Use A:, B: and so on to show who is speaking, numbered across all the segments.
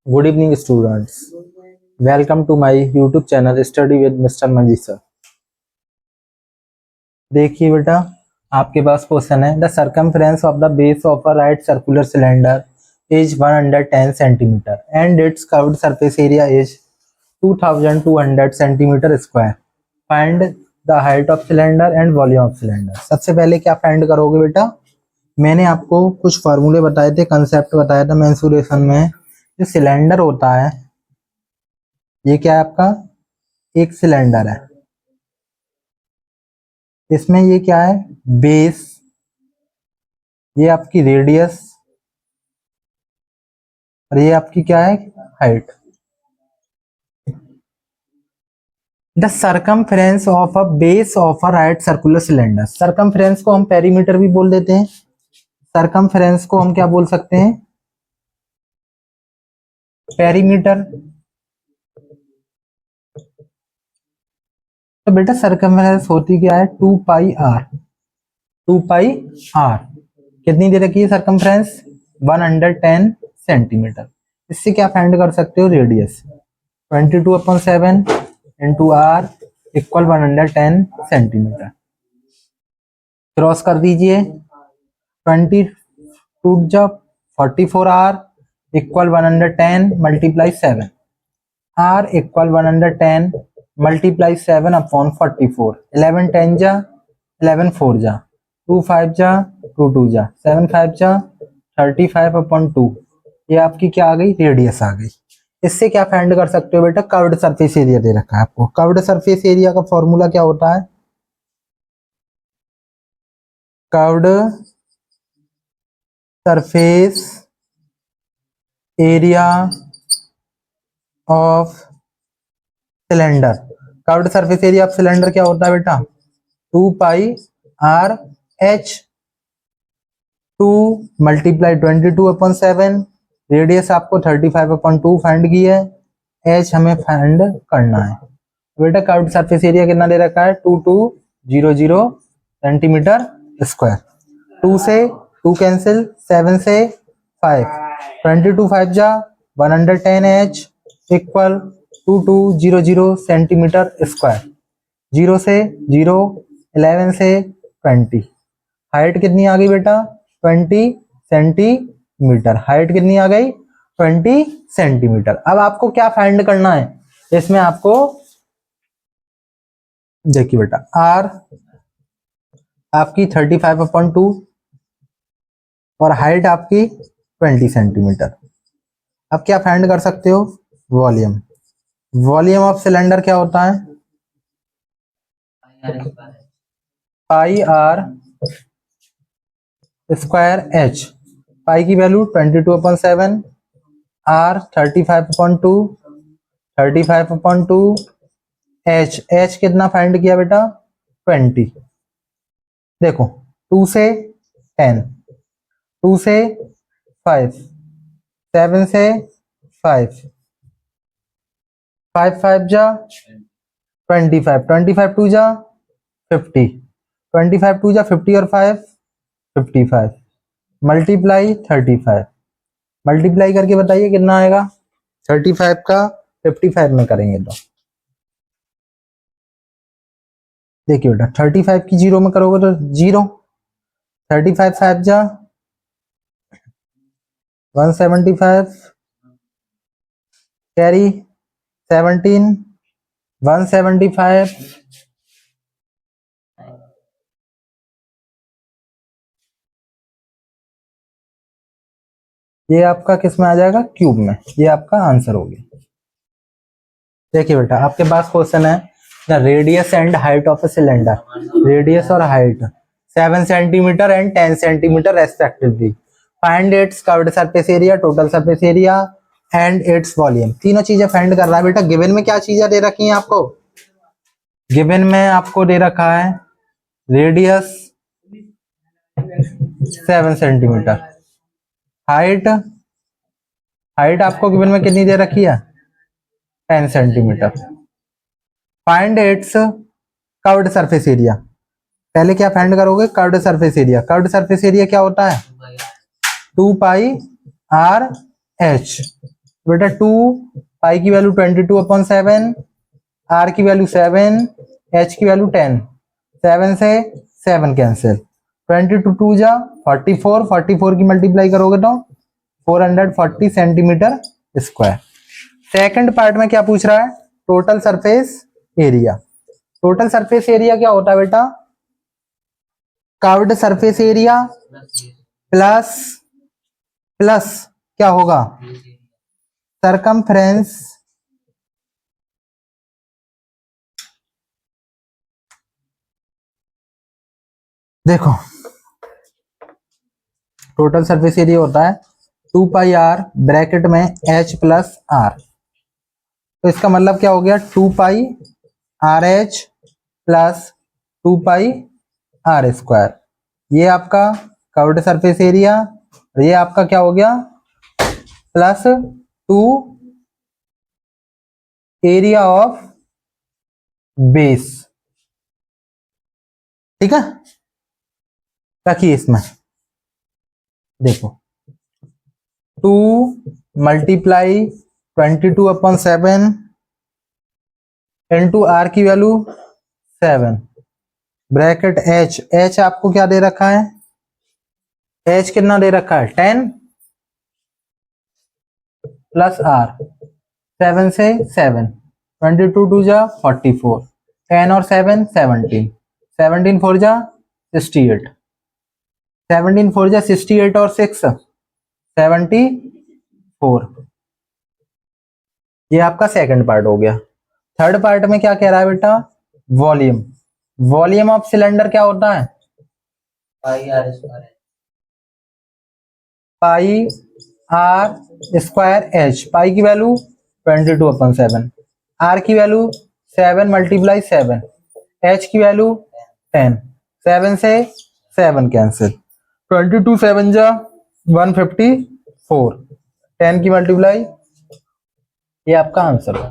A: Good evening, students. Welcome to my YouTube channel Study with Mr. Manji sir. देखिए बेटा, आपके पास question है the circumference of the base of a right circular cylinder is 110 centimetre and its curved surface area is 2200 centimetre square. Find the height of cylinder and volume of cylinder. सबसे पहले क्या find करोगे बेटा, मैंने आपको कुछ फार्मूले बताए थे, कंसेप्ट बताया था मेंसुरेशन में. जो सिलेंडर होता है, ये क्या है आपका, एक सिलेंडर है. इसमें ये क्या है, बेस, ये आपकी रेडियस और ये आपकी क्या है, height. The circumference of a base of a right circular cylinder. Circumference को हम पेरीमीटर भी बोल देते हैं. सर्कमफ्रेंस को हम क्या बोल सकते हैं, पेरीमीटर. तो बेटा सर्कमफ्रेंस होती क्या है, 2 पाई आर. 2 पाई आर कितनी दे रखी है सर्कमफ्रेंस, 110 सेंटीमीटर. इससे क्या फाइंड कर सकते हो, radius 22/7 into R equal 110 centimetre. Cross कर दीजिए, 22 जा 44 R equal 110 multiply 7. R equal 110 multiply 7 upon 44. 11 10 जा 11 4 जा 2 5 जा 2 2 जा 7 5 जा 35/2. ये आपकी क्या आ गई, रेडियस आ गई. इससे क्या फाइंड कर सकते हो बेटा, कर्व्ड सरफेस एरिया दे रखा है आपको. कर्व्ड सरफेस एरिया का फॉर्मूला क्या होता है, curved surface area of cylinder. Curved surface area of cylinder क्या होता है बेटा, 2 pi R H. 2 multiply 22/7. Radius आपको 35/2 फाइंड की है, एच हमें फाइंड करना है. बेटा कर्व्ड सरफेस एरिया कितना दे रखा है, 2200 सेंटीमीटर स्क्वायर. 2 से 2 कैंसिल, 7 से 5, 22 5 जा 110 एच इक्वल 2200 सेंटीमीटर स्क्वायर. 0 से 0, 11 से 20. हाइट कितनी आ गई बेटा, 20 सेंटीमीटर. हाइट कितनी आ गई, 20 सेंटीमीटर. अब आपको क्या फाइंड करना है, इसमें आपको देखिए बेटा, आर आपकी 35/2 और हाइट आपकी 20 सेंटीमीटर. अब क्या फाइंड कर सकते हो, वॉल्यूम. वॉल्यूम ऑफ सिलेंडर क्या होता है, पाई आर स्क्वायर एच. पाई की वैल्यू 22/7, आर 35/2, 35/2, एच. एच कितना फाइंड किया बेटा, 20. देखो 2 से 10, 2 से 5, 7 से 5, 5 5 जा 25, 25 2 जा 50, 25 2 जा 50 और 5 55 मल्टीप्लाई 35. मल्टीप्लाई करके बताइए कितना आएगा, 35 का 55 में करेंगे तो देखिए बेटा 35 की 0 में करोगे तो 0. 35 5 जा 175 कैरी 17 175. ये आपका किस में आ जाएगा, क्यूब में. ये आपका आंसर हो गया. देखिए बेटा आपके पास क्वेश्चन है the radius and height of a cylinder. Radius और height 7 centimetre and 10 centimetre respectively. Find its curved surface area, total surface area and its volume. तीनों चीजें फाइंड कर रहा है बेटा. गिवन में क्या चीजें दे रखी हैं आपको, गिवन में आपको दे रखा है रेडियस 7 सेंटीमीटर. हाइट, हाइट आपको गिवन में कितनी दे रखी है, 10 centimetre. Find its curved surface area. पहले क्या फाइंड करोगे, curved surface area. Curved surface area क्या होता है, 2 पाई आर एच. बेटा 2 पाई की वैल्यू 22/7, आर की वैल्यू 7, एच की वैल्यू 10, 7 से 7 कैंसिल, 22 2 जा 44, 44 की मल्टीप्लाई करोगे तो 440 सेंटीमीटर स्क्वायर। सेकंड पार्ट में क्या पूछ रहा है, total surface area. Total surface area क्या होता है बेटा, curved surface area plus plus क्या होगा, सरकमफ्रेंस देखो टोटल सरफेस एरिया होता है 2 पाई आर ब्रैकेट में एच प्लस आर, तो इसका मतलब क्या हो गया 2 pi R H plus 2 pi R square. ये आपका कर्व्ड सरफेस एरिया, और ये आपका क्या हो गया प्लस 2 एरिया ऑफ बेस। ठीक है, रखिए इसमें देखो 2 मल्टीप्लाई 22/7 इंटू आर की वैल्यू 7 ब्रैकेट एच, एच आपको क्या दे रखा है, एच कितना दे रखा है 10 प्लस आर 7 से 7, 22 2 जा 44, 10 और 7 17, 17 4 जा 68, 17 4 जा 68 और 6 74। ये आपका सेकंड पार्ट हो गया। थर्ड पार्ट में क्या कह रहा है बेटा, वॉल्यूम। वॉल्यूम ऑफ सिलेंडर क्या होता है, पाई आर स्क्वायर एच, पाई की वैल्यू 22/7, आर की वैल्यू 7 मल्टीप्लाई 7, एच की वैल्यू 10, 7 से 7 कैंसिल, 22 7 जा 154, 10 की मल्टीप्लाई, ये आपका आंसर हो।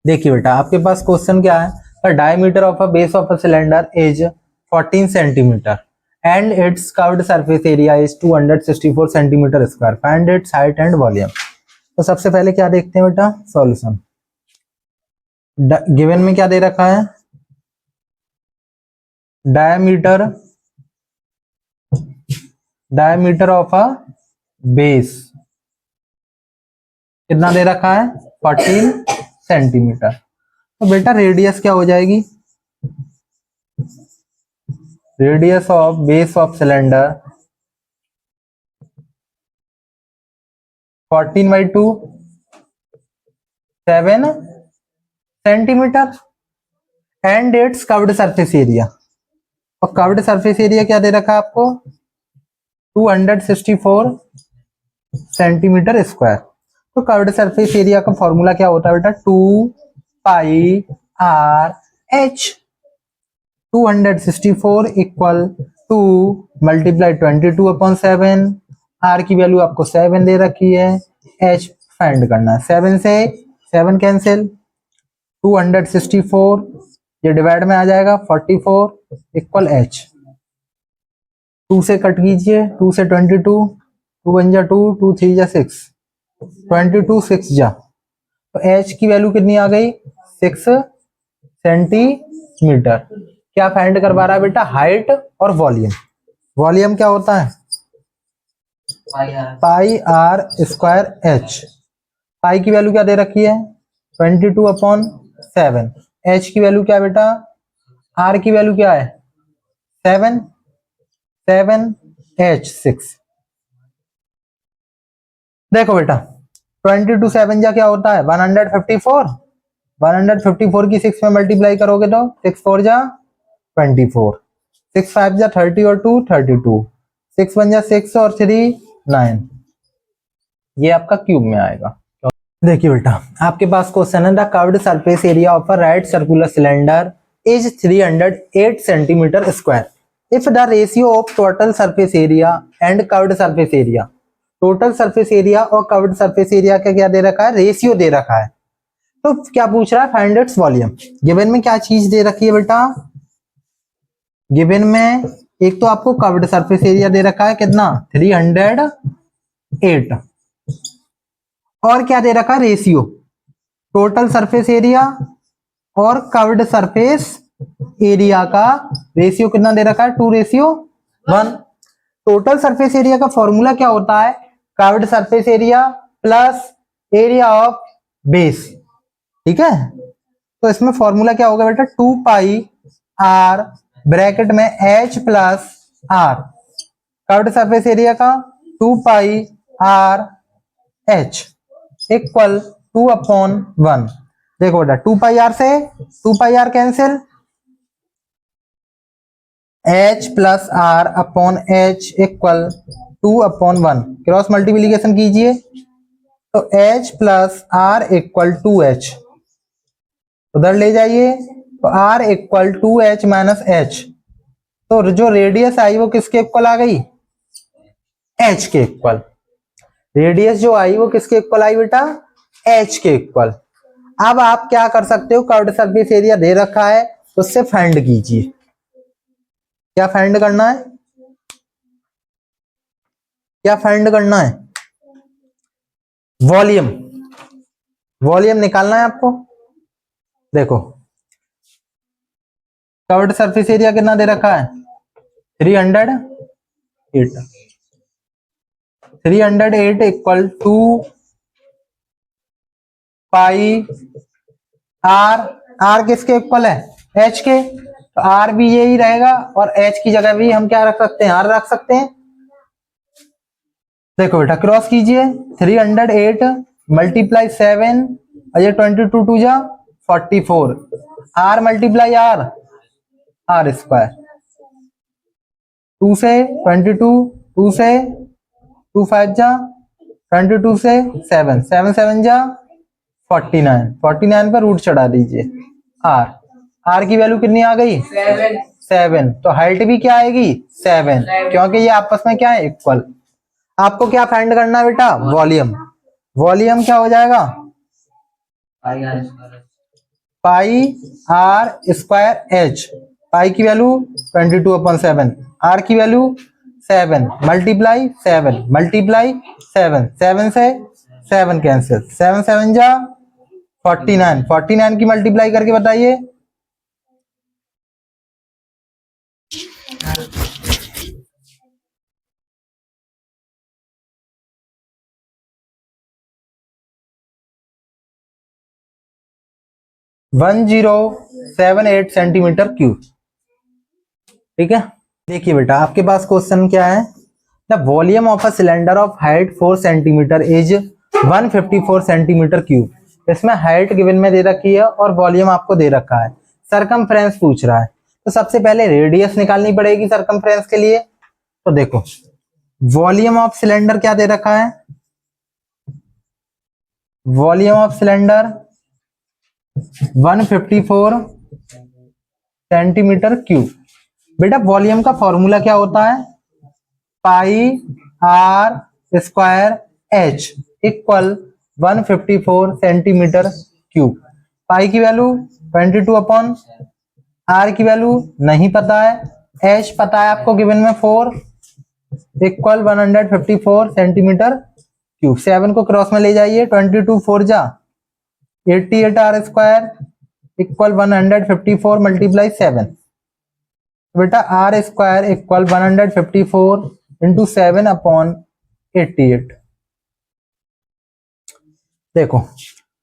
A: देखिए बेटा आपके पास क्वेश्चन क्या है, the diameter of a base of a cylinder is 14 centimetre and its curved surface area is 264 centimetre square, find its height and volume. तो सबसे पहले क्या देखते हैं बेटा, सॉल्यूशन। गिवन में क्या दे रखा है, diameter diameter of a base कितना दे रखा है 14 सेंटीमीटर। तो बेटा रेडियस क्या हो जाएगी, radius of base of cylinder 14/2 7 centimetre and its curved surface area, और कर्व्ड सरफेस एरिया क्या दे रखा है आपको 264 सेंटीमीटर स्क्वायर। तो कर्व्ड सरफेस एरिया का फॉर्मूला क्या होता है बेटा, 2 pi R H, 264 equal 2 multiply 22/7, R की वैल्यू आपको 7 दे रखी है, एच फाइंड करना है, 7 से 7 कैंसिल, 264 ये डिवाइड में आ जाएगा 44 इक्वल एच, 2 से कट कीजिए, 2 से 22, 2 1 जा 2, 2 3 जा 6, 22 6 जा, तो एच की वैल्यू कितनी आ गई 6 सेंटीमीटर। क्या फाइंड करवा रहा है बेटा, हाइट और वॉल्यूम। वॉल्यूम क्या होता है पाई आर स्क्वायर एच, पाई की वैल्यू क्या दे रखी है 22/7, एच की वैल्यू क्या बेटा, आर की वैल्यू क्या है 7 7 एच 6। देखो बेटा 22 7 जा क्या होता है 154, 154 की 6 में मल्टीप्लाई करोगे तो 6 4 जा 24, 6 5 जा 30 और 2 32, 6 1 जा 6 और 3 9, ये आपका क्यूब में आएगा। देखिए बेटा आपके पास क्वेश्चन है, the curved surface area of a right circular cylinder is 308 centimetre square if the ratio of total surface area and curved surface area. Total surface area और कर्व्ड सरफेस एरिया का क्या दे रखा है, रेशियो दे रखा है। तो क्या पूछ रहा है, फाइंड इट्स वॉल्यूम। गिवन में क्या चीज दे रखी है बेटा, गिवन में एक तो आपको कर्व्ड सरफेस एरिया दे रखा है कितना 308, और क्या दे रखा, रेशियो टोटल सरफेस एरिया और कर्व्ड सरफेस एरिया का रेशियो कितना दे रखा है, 2:1। टोटल सरफेस एरिया का फॉर्मूला क्या होता है, curved surface area plus area of base. ठीक है, तो इसमें फॉर्मूला क्या होगा बेटा, 2πr ब्रैकेट में h plus r, curved surface area का 2πr h इक्वल 2/1। देखो बेटा 2πr से 2πr cancel, h plus r upon h equal 2/1। Cross multiplication कीजिए तो h plus r equal 2h, उधर ले जाइए तो r equal 2h minus h, तो जो रेडियस आई वो किसके इक्वल आ गई, h के इक्वल। रेडियस जो आई वो किसके इक्वल आई बेटा, h के इक्वल। अब आप क्या कर सकते हो, कर्व्ड सरफेस एरिया दे रखा है उससे फाइंड कीजिए। क्या फाइंड करना है, क्या फाइंड करना है, वॉल्यूम, वॉल्यूम निकालना है आपको। देखो कर्व्ड सरफेस एरिया कितना दे रखा है, 308 इक्वल टू पाई आर किसके इक्वल है, एच के, तो आर भी यही रहेगा और एच की जगह भी हम क्या रख सकते हैं, आर रख सकते हैं। देखो बेटा क्रॉस कीजिए, 308 मल्टीप्लाई 7 और ये 22 2 जा 44, R multiply R, R square, 2 से 22, 2 से 2 5 जा 22 से 7 7 7 जा 49, 49 पर रूट चढ़ा दीजिए, आर, आर की वैल्यू कितनी आ गई, 7। तो हाइट भी क्या आएगी, 7, क्योंकि ये आपस में क्या है, इक्वल। आपको क्या फाइंड करना है बेटा, वॉल्यूम। वॉल्यूम क्या हो जाएगा, पाई आर स्क्वायर एच, पाई की वैल्यू 22/7, आर की वैल्यू 7 मल्टीप्लाई 7 मल्टीप्लाई 7, 7 से 7 कैंसिल, 7 7 जा 49, 49 की मल्टीप्लाई करके बताइए, वन 1078 सेंटीमीटर क्यूब। ठीक है, देखिए बेटा आपके पास क्वेश्चन क्या है, the volume of a cylinder of height 4 centimetre is 154 centimetre cube. इसमें हाइट गिवन में दे रखी है और वॉल्यूम आपको दे रखा है, सरकमफ्रेंस पूछ रहा है। तो सबसे पहले रेडियस निकालनी पड़ेगी सरकमफ्रेंस के लिए। तो देखो वॉल्यूम ऑफ सिलेंडर क्या दे रखा है, volume of cylinder 154 centimetre cube. बेटा वॉल्यूम का फॉर्मूला क्या होता है, pi R square H equal 154 centimetre cube. Pi की वैल्यू 22 आर की वैल्यू नहीं पता है, एच पता है आपको गिवन में 4 इक्वल 154 सेंटीमीटर क्यूब। 7 को क्रॉस में ले जाइए, 22 4 जा 88 आर स्क्वायर इक्वल 154 मल्टीप्लाई 7। बेटा आर स्क्वायर इक्वल 154 इंटू 7/88। देखो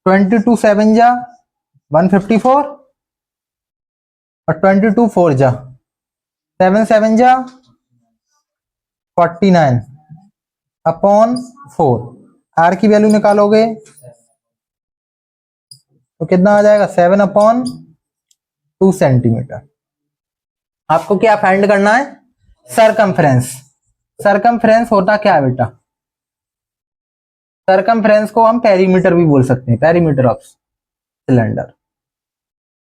A: 22 7 जा 154 और 22 4 जा 7 7 जा 49/4। आर की वैल्यू निकालोगे तो कितना आ जाएगा, 7/2 सेंटीमीटर। आपको क्या फाइंड करना है, सरकमफ्रेंस। सरकमफ्रेंस होता क्या है बेटा, सरकमफ्रेंस को हम पेरीमीटर भी बोल सकते हैं, पेरीमीटर ऑफ सिलेंडर।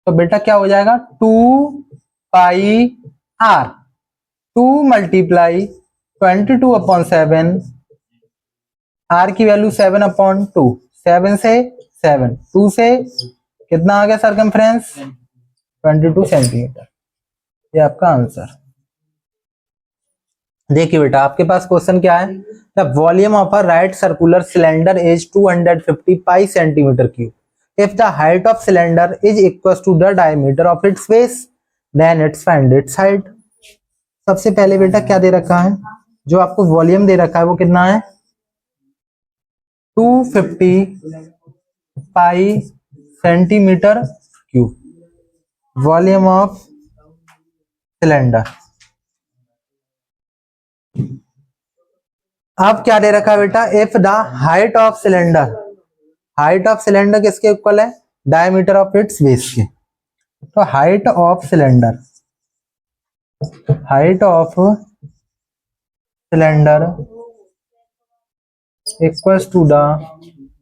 A: तो बेटा क्या हो जाएगा, 2 πr, 2 मल्टीप्लाई 22/7, आर की वैल्यू 7/2, 7 से 7, 2 से कितना आ गया सरकमफ्रेंस 22 सेंटीमीटर। ये आपका आंसर। देखिए बेटा, आपके पास क्वेश्चन क्या है, the volume of a right circular cylinder is 250 pi centimetre cube, if the height of cylinder is equal to the diameter of its base, then its find its height. सबसे पहले बेटा क्या दे रखा है, जो आपको वॉल्यूम दे रखा है वो कितना है, 250 pi centimetre cube, volume of cylinder. अब क्या दे रखा है बेटा, if the height of cylinder, height of cylinder किसके इक्वल है, डायमीटर ऑफ इट्स बेस के। तो height of cylinder, height of cylinder equals to the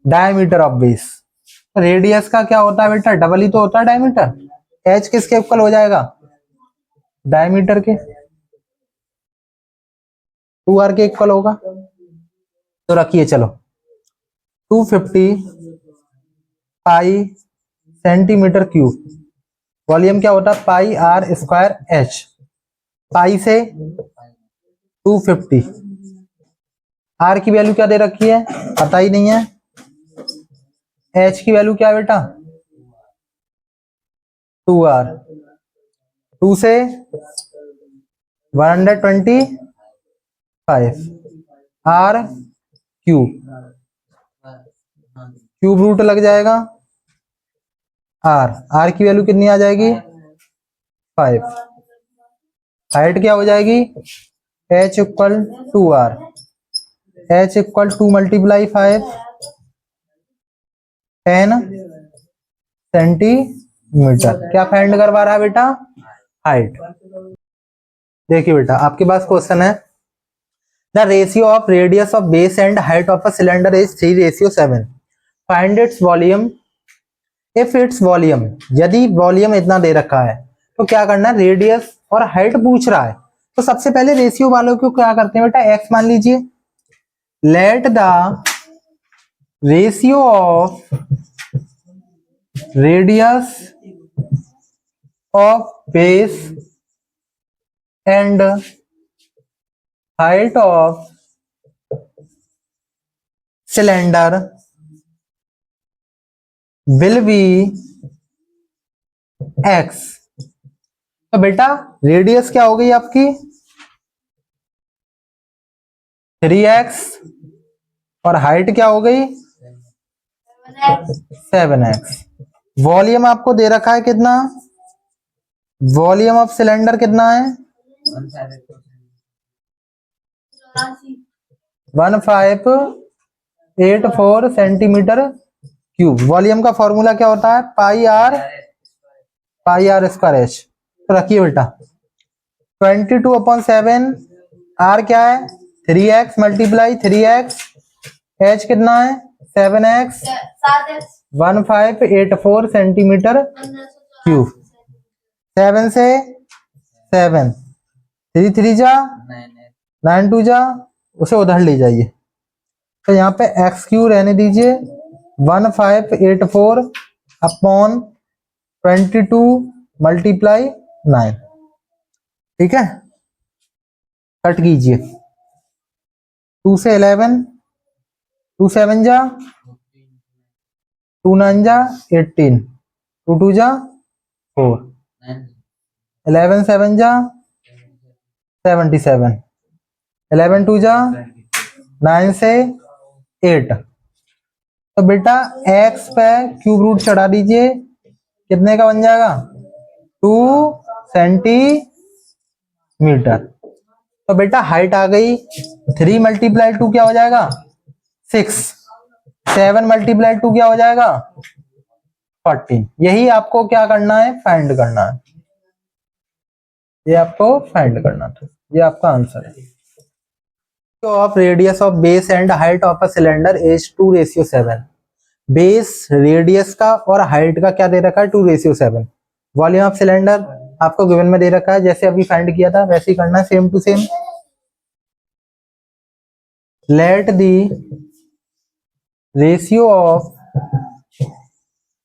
A: diameter of base. Radius का क्या होता है बेटा, डबल ही तो होता है डायमीटर। एच किसके इक्वल हो जाएगा, डायमीटर के, 2r के इक्वल होगा। तो रखिए चलो, 250 पाई सेंटीमीटर क्यूब, वॉल्यूम क्या होता है, पाई आर स्क्वायर एच, पाई से 250, आर की वैल्यू क्या दे रखी है, पता ही नहीं है, एच की वैल्यू क्या है बेटा, 2r, 2 से 125, आर क्यूब, क्यूब रूट लग जाएगा, आर की वैल्यू कितनी आ जाएगी, 5, हाइट क्या हो जाएगी, H equal 2r, H equal 2 multiply 5, 10 centimetre. क्या फाइंड करवा रहा है बेटा, हाइट। देखिए बेटा, आपके पास क्वेश्चन है, the ratio of radius of base and height of a cylinder is 3:7, find its volume if its volume. यदि वॉल्यूम इतना दे रखा है तो क्या करना है, रेडियस और हाइट पूछ रहा है, तो सबसे पहले रेशियो वालों को क्या करते हैं बेटा, एक्स मान लीजिए, let the ratio of radius of base and height of cylinder will be x. तो बेटा रेडियस क्या हो गई आपकी, 3x, और हाइट क्या हो गई, 7x। वॉल्यूम आपको दे रखा है कितना, वॉल्यूम ऑफ सिलेंडर कितना है, 1584 सेंटीमीटर क्यूब। वॉल्यूम का फॉर्मूला क्या होता है, पाई आर स्क्वायर एच। तो रखिए बेटा, 22/7, आर क्या है, 3x मल्टीप्लाई 3x, एच कितना है, 7x, 1584 सेंटीमीटर क्यूब। 7 से 7, 3 3 जा 9 2 जा, उसे उधर ले जाइए, तो यहाँ पे एक्स क्यू रहने दीजिए, 1584 अपॉन 22 मल्टीप्लाई 9, ठीक है, कट कीजिए, 2 से 11, 2 7 जा 2 9 जा 18, 2 2 जा 4, 11 7 जा 77, 11 2 जा 9 से 8। तो बेटा x पे क्यूब रूट चढ़ा दीजिए, कितने का बन जाएगा, 2 सेंटीमीटर। तो बेटा हाइट आ गई, 3 मल्टीप्लाई 2 क्या हो जाएगा, 6, 7 मल्टीप्लाई 2 क्या हो जाएगा, 14। यही आपको क्या करना है, फाइंड करना है, ये आपको फाइंड करना था, ये आपका आंसर है। Of radius of base and height of a cylinder is 2:7। Base radius का और हाइट का क्या दे रखा है, 2:7। वॉल्यूम ऑफ सिलेंडर आपको गिवन में दे रखा है, जैसे अभी फाइंड किया था वैसे ही करना है, same to same. Let the ratio of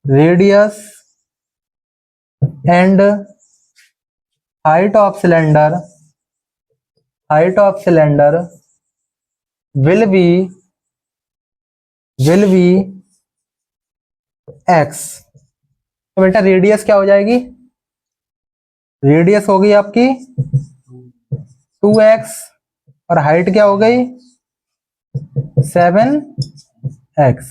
A: radius and height of cylinder, height of cylinder will be x। तो बेटा रेडियस क्या हो जाएगी, रेडियस हो गई आपकी 2x और हाइट क्या हो गई 7x।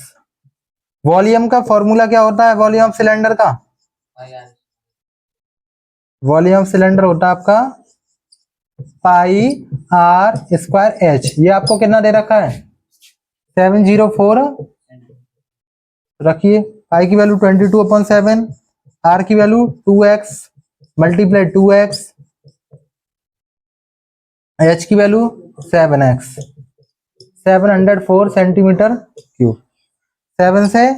A: वॉल्यूम का फॉर्मूला क्या होता है, वॉल्यूम ऑफ सिलेंडर का, वॉल्यूम ऑफ सिलेंडर होता है आपका पाई आर स्क्वायर एच। ये आपको कितना दे रखा है 704 रखिए, पाई की वैल्यू 22/7, आर की value 2x multiply 2x, H की वैल्यू 7x, 704 सेंटीमीटर क्यूब। 7 से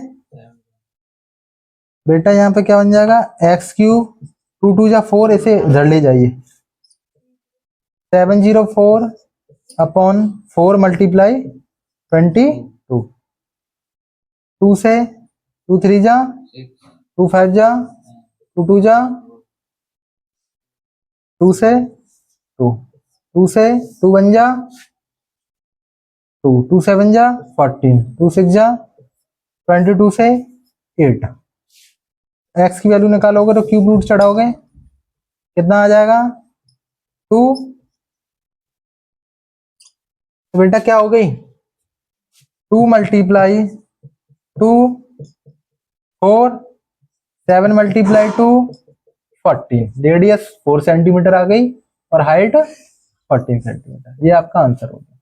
A: बेटा यहाँ पे क्या बन जाएगा एक्स क्यूब, 2 2 जा 4, इसे इधर ले जाइए, 704/4 मल्टीप्लाई 22, 2 से 2 3 जा 2 5 जा 2 2 जा 2 से 2, 2 से 2 बन जा 2, 2 7 जा 14, 2 6 जा 22 से 8। एक्स की वैल्यू निकालोगे तो क्यूब रूट चढ़ाओगे, कितना आ जाएगा 2। तो बेटा क्या हो गई 2 मल्टीप्लाई 2 4, 7 मल्टीप्लाई 2 40, रेडियस 4 सेंटीमीटर आ गई और हाइट 14 सेंटीमीटर। ये आपका आंसर होगा।